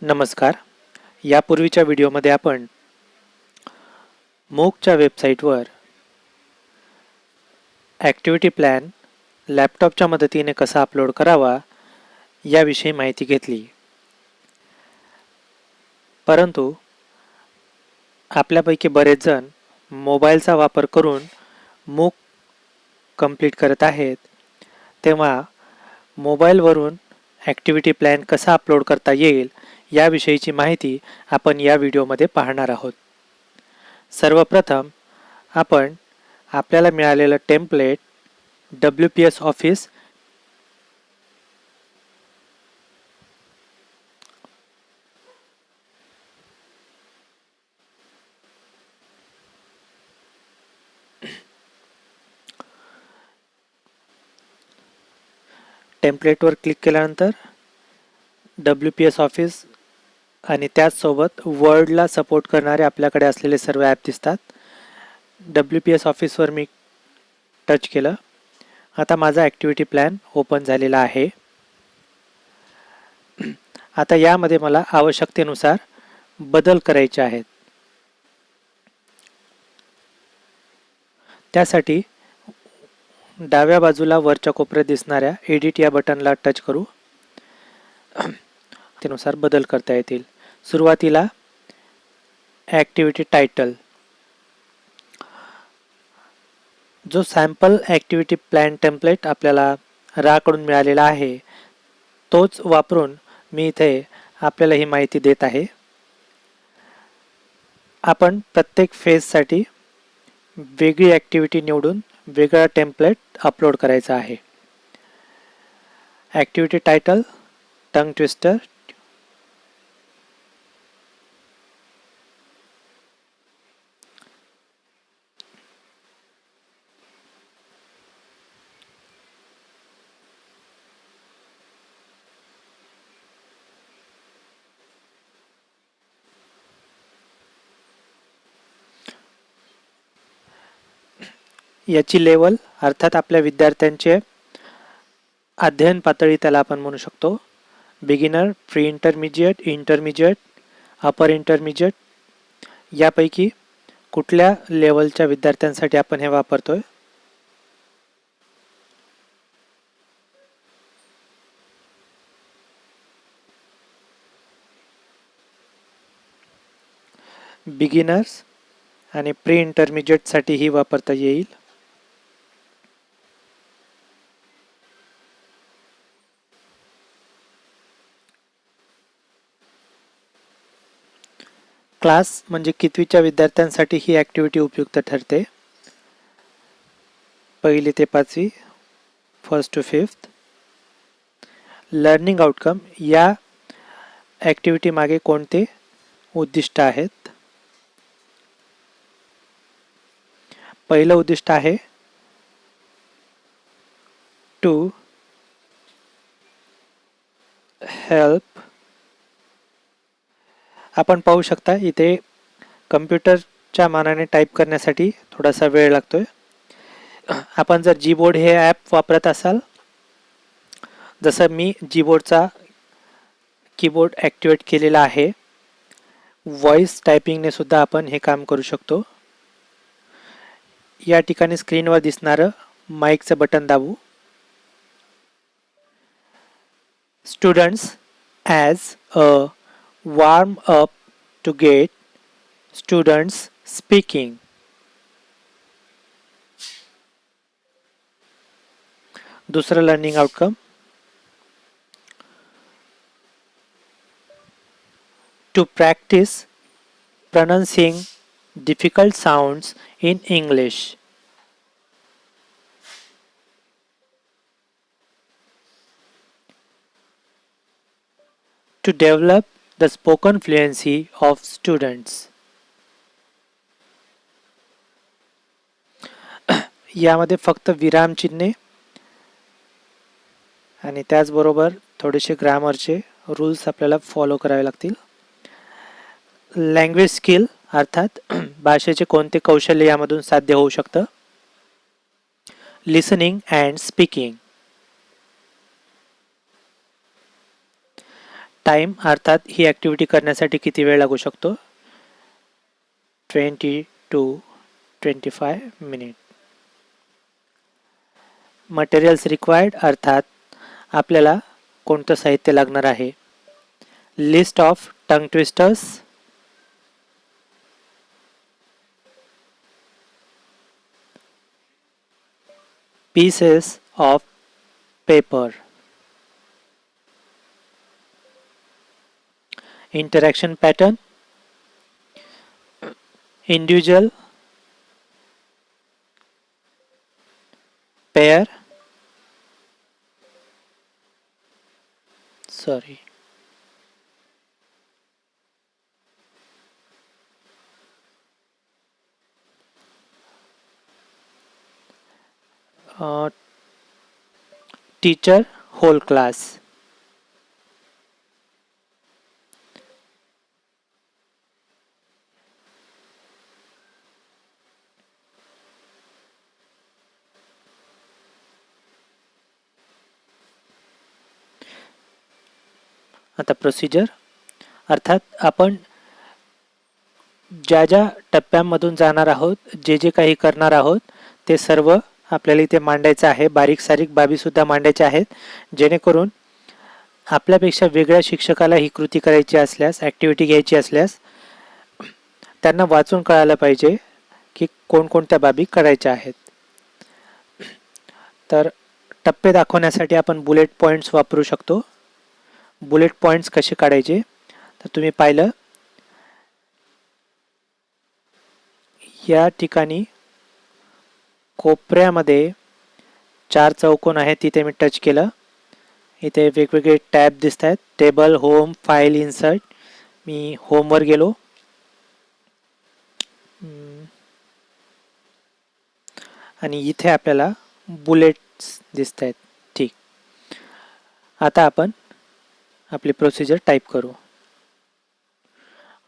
नमस्कार. यापूर्वीच्या व्हिडिओमध्ये आपण मूकच्या वेबसाईटवर ॲक्टिव्हिटी प्लॅन लॅपटॉपच्या मदतीने कसा अपलोड करावा याविषयी माहिती घेतली. परंतु आपल्यापैकी बरेच जण मोबाईलचा वापर करून मूक कंप्लीट करत आहेत. तेव्हा मोबाईलवरून ॲक्टिव्हिटी प्लॅन कसा अपलोड करता येईल याविषयीची माहिती आपण या व्हिडिओमध्ये पाहणार आहोत. सर्वप्रथम आपण आपल्याला मिळालेलं टेम्पलेट WPS ऑफिस टेम्पलेटवर क्लिक केल्यानंतर WPS ऑफिस आणि त्याचसोबत वर्डला सपोर्ट करणारे आपल्याकडे असलेले सर्व ॲप दिसतात. WPS ऑफिसवर मी टच केलं. आता माझा ॲक्टिव्हिटी प्लॅन ओपन झालेला आहे. आता यामध्ये मला आवश्यकतेनुसार बदल करायचे आहेत. त्यासाठी डाव्या बाजूला वरच्या कोपऱ्यात दिसणाऱ्या एडिट या बटनला टच करू. त्यानुसार बदल करता येतील. सुरुवातीला ॲक्टिव्हिटी टायटल, जो सॅम्पल ॲक्टिव्हिटी प्लॅन टेम्पलेट आपल्याला राकडून मिळालेला आहे तोच वापरून मी इथे आपल्याला ही माहिती देत आहे. आपण प्रत्येक फेजसाठी वेगळी ॲक्टिव्हिटी निवडून वेगळा टेम्पलेट अपलोड करायचा आहे. ॲक्टिव्हिटी टायटल टंग ट्विस्टर, याची लेवल अर्थात आपल्या विद्यार्थ्यांचे अध्ययन पातळी त्याला आपण म्हणू शकतो. बिगिनर, प्री इंटरमिजिएट, इंटरमिजिएट, अपर इंटरमिजिएट यापैकी कुठल्या लेवलच्या विद्यार्थ्यांसाठी आपण हे वापरतोय. बिगिनर्स आणि प्री इंटरमिजिएटसाठी ही वापरता येईल. क्लास म्हणजे कितवीच्या विद्यार्थ्यांसाठी ही ॲक्टिव्हिटी उपयुक्त ठरते. 1ली ते 5वी, 1st to 5th. Learning outcome, या ॲक्टिव्हिटी मागे कोणते उद्दिष्ट आहेत. पहिलं उद्दिष्ट आहे टू हेल्प. आपण पाहू शकता इथे कम्प्युटरच्या मानाने टाईप करण्यासाठी थोडासा वेळ लागतोय. आपण जर जीबोर्ड हे ॲप वापरत असाल, जसं मी जीबोर्डचा कीबोर्ड ॲक्टिवेट केलेला आहे, व्हॉइस टायपिंगने सुद्धा आपण हे काम करू शकतो. या ठिकाणी स्क्रीनवर दिसणारं माईकचं बटन दाबू. Students as a warm up to get students speaking. दुसरं learning outcome, to practice pronouncing difficult sounds in English. To develop the spoken fluency of students. यामध्ये फक्त विरामचिन्हे आणि त्याचबरोबर थोडेसे ग्रामरचे रूल्स आपल्याला फॉलो करावे लागतील. लँग्वेज स्किल अर्थात भाषेचे कोणते कौशल्य यामधून साध्य होऊ शकतं. Listening and speaking. टाइम अर्थात ही ॲक्टिव्हिटी करण्यासाठी किती वेळ लागू शकतो 20 to 25 मिनिट. मटेरियल्स रिक्वायर्ड अर्थात आपल्याला कोणतं साहित्य लागणार आहे. List of tongue twisters, pieces of paper, interaction pattern, individual, pair, sorry, teacher, whole class. आता प्रोसिजर अर्थात आपण ज्या ज्या टप्प्यांमधून जाणार आहोत, जे जे काही करणार आहोत ते सर्व आपल्याला इथे मांडायचं आहे. बारीक सारीक बाबीसुद्धा मांडायच्या आहेत, जेणेकरून आपल्यापेक्षा वेगळ्या शिक्षकाला ही कृती करायची असल्यास, ॲक्टिव्हिटी घ्यायची असल्यास त्यांना वाचून कळायला पाहिजे की कोणकोणत्या बाबी करायच्या आहेत. तर टप्पे दाखवण्यासाठी आपण बुलेट पॉईंट्स वापरू शकतो. बुलेट पॉईंट्स कसे काढायचे तर तुम्ही पाहिलं या ठिकाणी कोपऱ्यामध्ये 4 चौकोन आहेत, तिथे मी टच केलं. इथे वेगवेगळे टॅब दिसत आहेत, टेबल, होम, फाईल, इन्सर्ट. मी होमवर गेलो. आणि इथे आपल्याला बुलेट्स दिसत आहेत. ठीक, आता आपण आपली प्रोसिजर टाईप करू.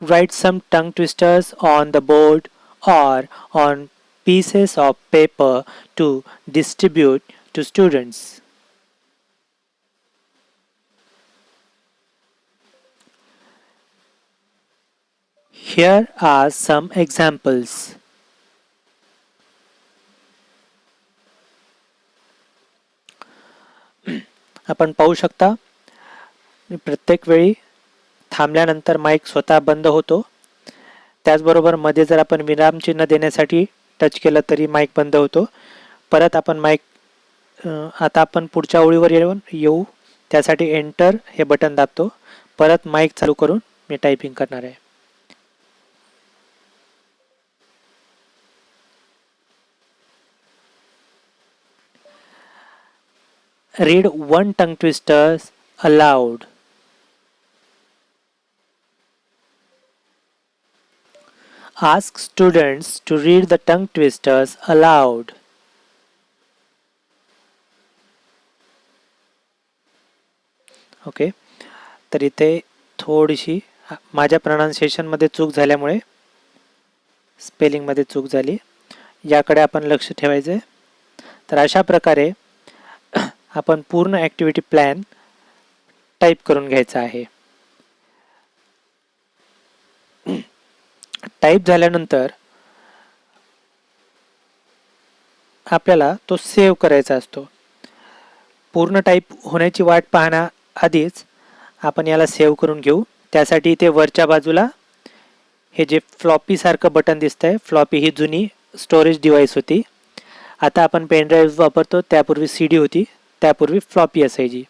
Write some tongue twisters on the board or on pieces of paper to distribute to students. Here are some examples. आपण पाहू शकता मी प्रत्येक वेळी थांबल्यानंतर माईक स्वतः बंद होतो. त्याचबरोबर मध्ये जर आपण विरामचिन्ह देण्यासाठी टच केलं तरी माईक बंद होतो. परत आपण माईक आता आपण पुढच्या ओळीवर येऊ त्यासाठी एंटर हे बटन दाबतो. परत माईक चालू करून मी टायपिंग करणार आहे. Read one tongue twister aloud. Ask students to read the tongue twisters aloud. Okay, तर इथे थोडीशी माझ्या प्रोनाउन्सिएशनमध्ये चूक झाल्यामुळे स्पेलिंगमध्ये चूक झाली, याकडे आपण लक्ष ठेवायचं आहे. तर अशा प्रकारे आपण पूर्ण ॲक्टिव्हिटी प्लॅन टाईप करून घ्यायचा आहे. टाईप झाल्यानंतर आपल्याला तो सेव्ह करायचा असतो. पूर्ण टाईप होण्याची वाट पाहण्याआधीच आपण याला सेव्ह करून घेऊ. त्यासाठी इथे वरच्या बाजूला हे जे फ्लॉपी सारखं बटन दिसतंय, फ्लॉपी ही जुनी स्टोरेज डिव्हाइस होती. आता आपण पेन ड्राईव्ह वापरतो, त्यापूर्वी CD होती, त्यापूर्वी फ्लॉपी असायची.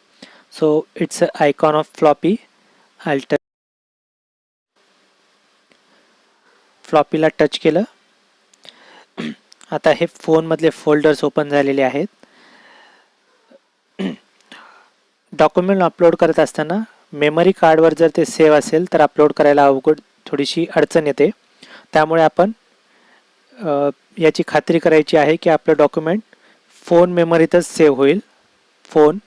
So it's a icon of floppy. अल्टर फ्लॉपीला टच केलं. आता हे फोनमधले फोल्डर्स ओपन झालेले आहेत. डॉक्युमेंट अपलोड करत असताना मेमरी कार्डवर जर ते सेव्ह असेल तर अपलोड करायला अवघड थोडीशी अडचण येते. त्यामुळे आपण याची खात्री करायची आहे की आपलं डॉक्युमेंट फोन मेमरीतच सेव्ह होईल. फोन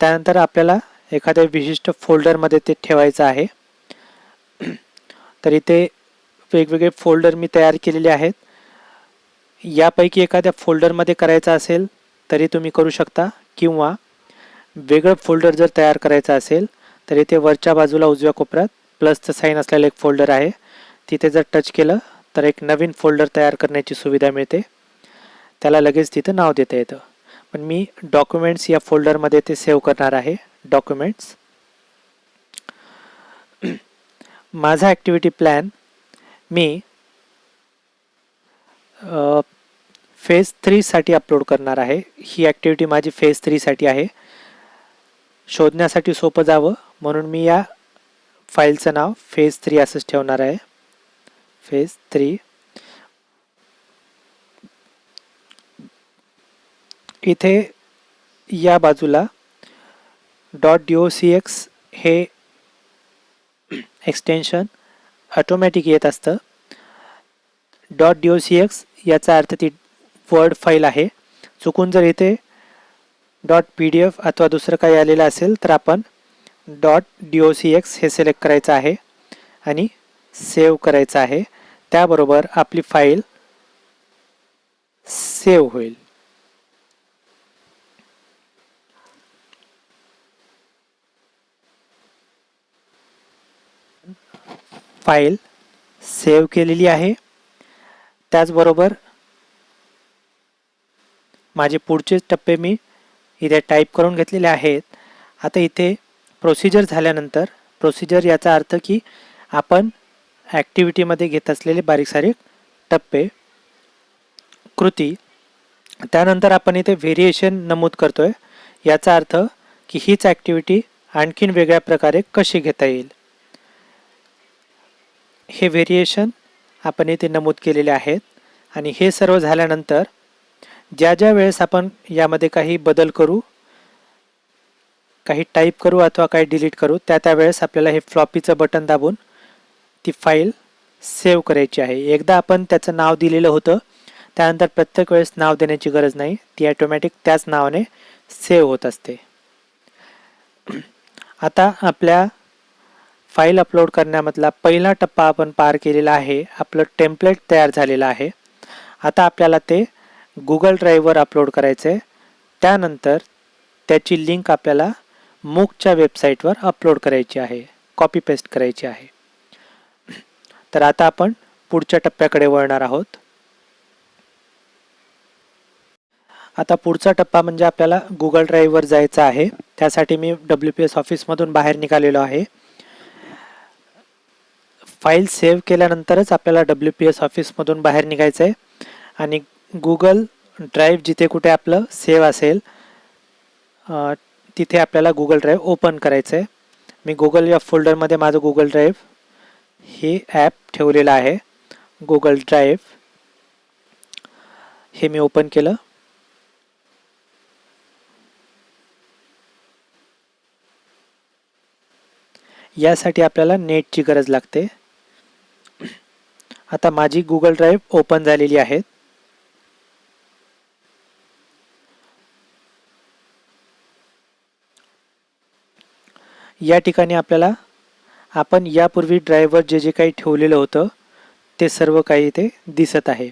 त्यानंतर आपल्याला एखाद्या विशिष्ट फोल्डरमध्ये ते ठेवायचं आहे. तर इथे वेगवेगळे फोल्डर मी तयार केलेले आहेत. यापैकी एखाद्या फोल्डरमध्ये करायचं असेल तरी तुम्ही करू शकता, किंवा वेगळं फोल्डर जर तयार करायचं असेल तर इथे वरच्या बाजूला उजव्या कोपऱ्यात प्लसचं साईन असलेलं एक फोल्डर आहे, तिथे जर टच केलं तर एक नवीन फोल्डर तयार करण्याची सुविधा मिळते. त्याला लगेच तिथं नाव देता येतं. पण मी डॉक्युमेंट्स या फोल्डरमध्ये ते सेव्ह करणार आहे. डॉक्युमेंट्स, माझा ॲक्टिव्हिटी प्लॅन मी फेज 3 साठी अपलोड करणार आहे. ही ॲक्टिव्हिटी माझी फेज 3 साठी आहे. शोधण्यासाठी सोपं जावं म्हणून मी या फाईलचं नाव फेज 3 असंच ठेवणार आहे. फेज 3. इथे या बाजूला .docx हे एक्सटेन्शन ऑटोमॅटिक येत असतं. .docx याचा अर्थ ती वर्ड फाईल आहे. चुकून जर इथे .pdf अथवा दुसरं काही आलेलं असेल तर आपण .docx हे सिलेक्ट करायचं आहे आणि सेव्ह करायचं आहे. त्याबरोबर आपली फाईल सेव्ह होईल. फाईल सेव्ह केलेली आहे. त्याचबरोबर माझे पुढचे टप्पे मी इथे टाईप करून घेतलेले आहेत. आता इथे प्रोसिजर झाल्यानंतर, प्रोसिजर याचा अर्थ की आपण ॲक्टिव्हिटीमध्ये घेत असलेले बारीक सारीक टप्पे, कृती. त्यानंतर आपण इथे व्हेरिएशन नमूद करतोय. याचा अर्थ की हीच ॲक्टिव्हिटी आणखीन वेगळ्या प्रकारे कशी घेता येईल. हे व्हेरिएशन आपण इथे नमूद केलेले आहेत. आणि हे सर्व झाल्यानंतर ज्या वेळेस आपण यामध्ये काही बदल करू, काही टाईप करू अथवा काही डिलीट करू, त्या वेळेस आपल्याला हे फ्लॉपीचं बटन दाबून ती फाईल सेव्ह करायची आहे. एकदा आपण त्याचं नाव दिलेलं होतं, त्यानंतर प्रत्येक वेळेस नाव देण्याची गरज नाही, ती ऑटोमॅटिक त्याच नावाने सेव्ह होत असते. आता आपल्या फाईल अपलोड करण्यामधला पहिला टप्पा आपण पार केलेला आहे. आपलं टेम्पलेट तयार झालेलं आहे. आता आपल्याला ते गुगल ड्राईव्हवर अपलोड करायचं आहे. त्यानंतर त्याची लिंक आपल्याला मूकच्या वेबसाईटवर अपलोड करायची आहे, कॉपी पेस्ट करायची आहे. तर आता आपण पुढच्या टप्प्याकडे वळणार आहोत. आता पुढचा टप्पा म्हणजे आपल्याला गुगल ड्राईव्हवर जायचं आहे. त्यासाठी मी WPS ऑफिसमधून बाहेर निघालेलो आहे. फाईल सेव्ह केल्यानंतरच आपल्याला WPS ऑफिसमधून बाहेर निघायचं आहे आणि गुगल ड्राईव्ह जिथे कुठे आपलं सेव्ह असेल तिथे आपल्याला गुगल ड्राईव्ह ओपन करायचं आहे. मी गुगल या फोल्डरमध्ये माझं गुगल ड्राईव्ह हे ॲप ठेवलेलं आहे. गुगल ड्राईव्ह हे मी ओपन केलं. यासाठी आपल्याला नेटची गरज लागते. आता माझी गुगल ड्राईव्ह ओपन झालेली आहे. या ठिकाणी आपल्याला आपण यापूर्वी ड्राईव्हवर जे काही ठेवलेलं होतं ते सर्व काही इथे दिसत आहे.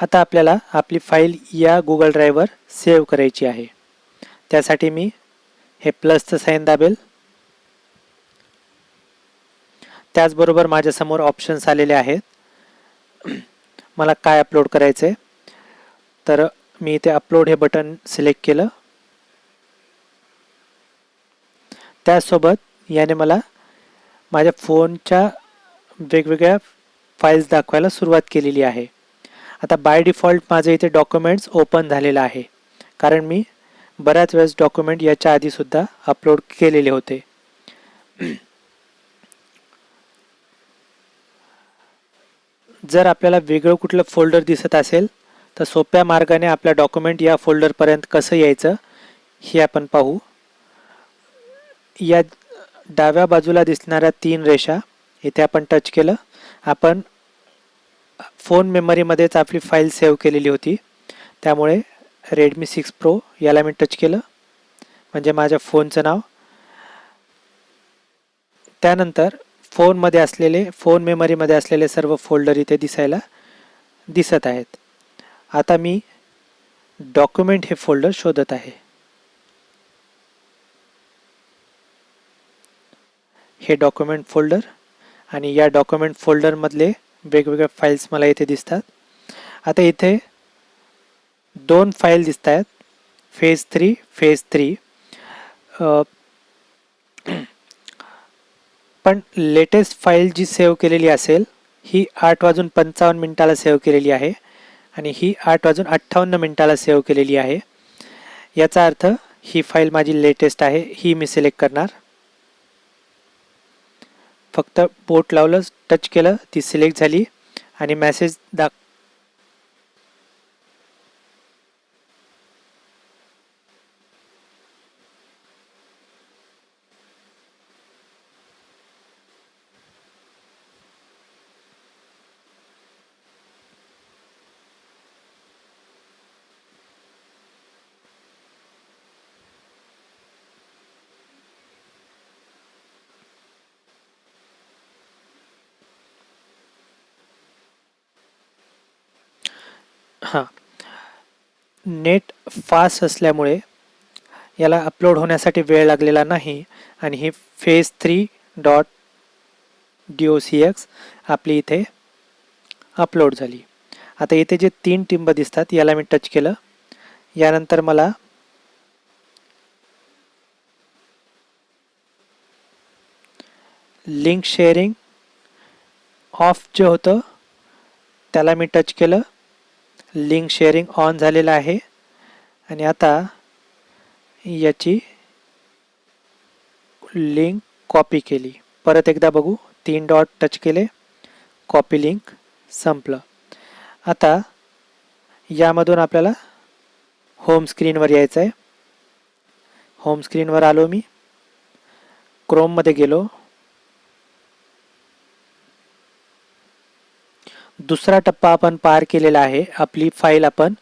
आता आपल्याला आपली फाईल या गुगल ड्राईव्हवर सेव्ह करायची आहे. त्यासाठी मी हे प्लसचं साईन दाबेल. त्याचबरोबर माझ्यासमोर ऑप्शन्स आलेले आहेत. मला काय अपलोड करायचं आहे, तर मी इथे अपलोड हे बटन सिलेक्ट केलं. त्यासोबत याने मला माझ्या फोनच्या वेगवेगळ्या फाईल्स दाखवायला सुरुवात केलेली आहे. आता बाय डिफॉल्ट माझं इथे डॉक्युमेंट्स ओपन झालेलं आहे, कारण मी बऱ्याच वेळेस डॉक्युमेंट याच्या आधीसुद्धा अपलोड केलेले होते. जर आपल्याला वेगळं कुठलं फोल्डर दिसत असेल तर सोप्या मार्गाने आपल्या डॉक्युमेंट या फोल्डरपर्यंत कसं यायचं हे आपण पाहू. या डाव्या बाजूला दिसणाऱ्या 3 रेषा इथे आपण टच केलं. आपण फोन मेमरीमध्येच आपली फाईल सेव्ह केलेली होती, त्यामुळे Redmi 6 Pro याला मी टच केलं म्हणजे माझ्या फोनचं नाव. त्यानंतर फोन मेमरीमध्ये असलेले सर्व फोल्डर इथे दिसत आहेत. आता मी डॉक्युमेंट हे फोल्डर शोधत आहे. हे डॉक्युमेंट फोल्डर आणि या डॉक्युमेंट फोल्डरमधले वेगवेगळ्या फाईल्स मला इथे दिसतात. आता इथे 2 फाईल दिसत आहेत, फेज 3 फेज 3. पण लेटेस्ट फाईल जी सेव्ह केलेली असेल ही 8:55 सेव्ह केलेली आहे आणि ही 8:58 सेव्ह केलेली आहे. याचा अर्थ ही फाईल माझी लेटेस्ट आहे, ही मी सिलेक्ट करणार. फक्त बोट लावलं, टच केलं, ती सिलेक्ट झाली आणि मेसेज नेट फास्ट असल्यामुळे याला अपलोड होण्यासाठी वेळ लागलेला नाही आणि ही फेज 3.docx आपली इथे अपलोड झाली. आता इथे जे 3 टिंब दिसतात याला मी टच केलं. यानंतर मला लिंक शेअरिंग ऑफ जे होतं त्याला मी टच केलं. लिंक शेअरिंग ऑन झालेलं आहे आणि आता याची लिंक कॉपी केली. परत एकदा बघू, 3 डॉट टच केले, कॉपी लिंक, संपलं. आता यामधून आपल्याला होम स्क्रीनवर यायचं आहे. होम स्क्रीनवर आलो मी, क्रोममध्ये गेलो. दुसरा टप्पा आपण पार केलेला आहे. आपली फाईल आपण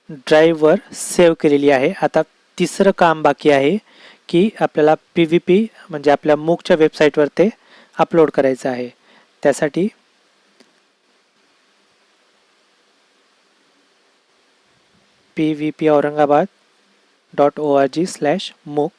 ड्राईव्हवर सेव्ह केलेली आहे. आता तिसरं काम बाकी आहे की आपल्याला PVP म्हणजे आपल्या मूकच्या वेबसाईटवर ते अपलोड करायचं आहे. त्यासाठी pvpaurangabad.org/mooc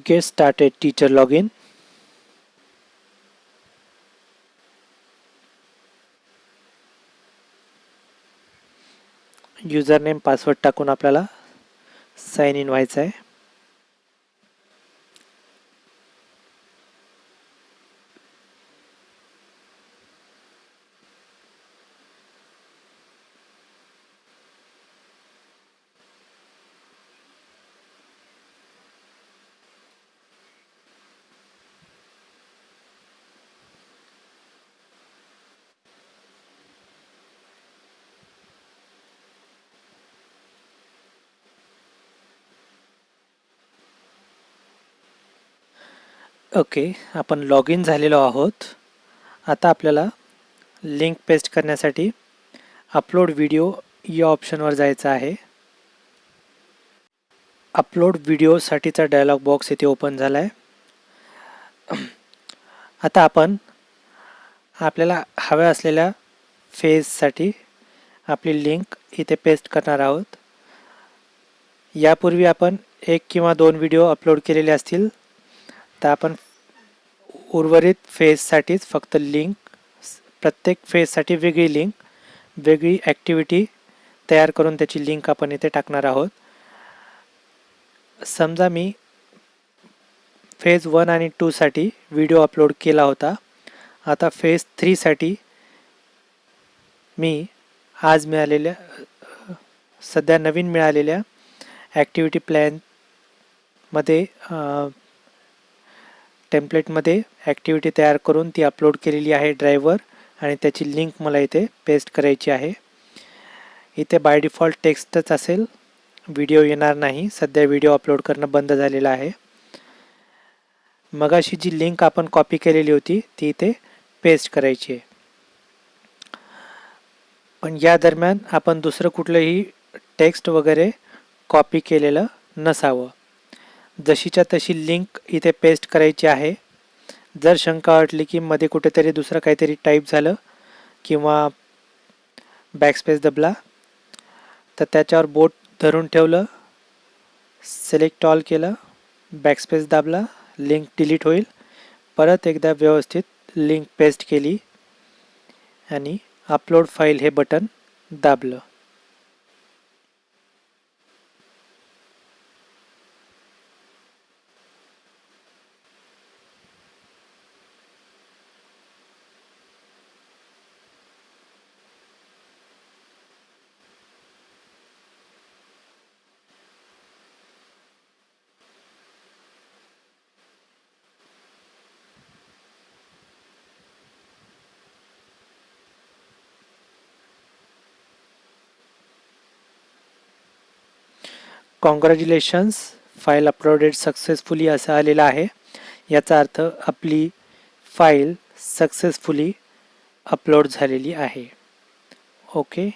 get started teacher login. User name password टाकून आपल्याला साइन इन व्हायचं आहे. ओके, आपण लॉग इन झालेलो आहोत. आता आपल्याला लिंक पेस्ट करण्यासाठी अपलोड व्हिडिओ या ऑप्शनवर जायचं आहे. अपलोड व्हिडिओसाठीचा डायलॉग बॉक्स इथे ओपन झाला आहे. आता आपण आपल्याला हव्या असलेल्या फेजसाठी आपली लिंक इथे पेस्ट करणार आहोत. यापूर्वी आपण 1 किंवा 2 व्हिडिओ अपलोड केलेले असतील तर आपण उर्वरित फेजसाठीच फक्त लिंक, प्रत्येक फेजसाठी वेगळी लिंक, वेगळी ॲक्टिव्हिटी तयार करून त्याची लिंक आपण इथे टाकणार आहोत. समजा मी फेज 1 आणि 2 साठी व्हिडिओ अपलोड केला होता. आता फेज 3 साठी मी आज मिळालेल्या सध्या नवीन मिळालेल्या ॲक्टिव्हिटी प्लॅनमध्ये टेम्पलेटमध्ये ॲक्टिव्हिटी तयार करून ती अपलोड केलेली आहे ड्राईव्हवर आणि त्याची लिंक मला इथे पेस्ट करायची आहे. इथे बाय डिफॉल्ट टेक्स्टच असेल, व्हिडिओ येणार नाही. सध्या व्हिडिओ अपलोड करणं बंद झालेलं आहे. मगाशी जी लिंक आपण कॉपी केलेली होती ती इथे पेस्ट करायची आहे. पण या दरम्यान आपण दुसरं कुठलंही टेक्स्ट वगैरे कॉपी केलेलं नसावं. जशीच्या तशी लिंक इथे पेस्ट करायची आहे. जर शंका वाटली की मध्ये कुठेतरी दुसरं काहीतरी टाईप झालं किंवा बॅकस्पेस दबला तर त्याच्यावर बोट धरून ठेवलं, सिलेक्ट ऑल केलं, बॅकस्पेस दाबला, लिंक डिलीट होईल. परत एकदा व्यवस्थित लिंक पेस्ट केली आणि अपलोड फाईल हे बटन दाबलं. कॉंग्रॅच्युलेशन्स, फाईल अपलोडेड सक्सेसफुली असं आलेलं आहे. याचा अर्थ आपली फाईल सक्सेसफुली अपलोड झालेली आहे. ओके.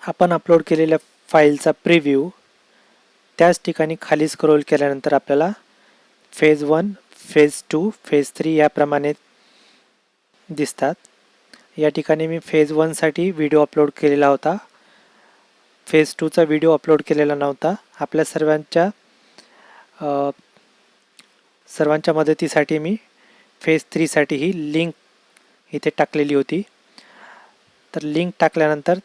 आपण अपलोड केलेल्या फाईलचा प्रिव्ह्यू त्याच ठिकाणी खाली स्क्रोल केल्यानंतर आपल्याला फेज 1, फेज 2, फेज 3 याप्रमाणे दिसतात. या ठिकाणी मी फेज 1 साठी व्हिडिओ अपलोड केलेला होता. फेज 2 चा व्हिडिओ अपलोड केलेला नव्हता. आपल्या सर्वांच्या मदतीसाठी मी फेज 3 साठी ही लिंक इथे टाकलेली होती. तर लिंक टाकल्यानंतर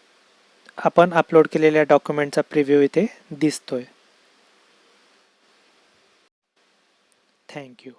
आपण अपलोड केलेल्या डॉक्युमेंटचा प्रिव्ह्यू इथे दिसतोय. थँक्यू.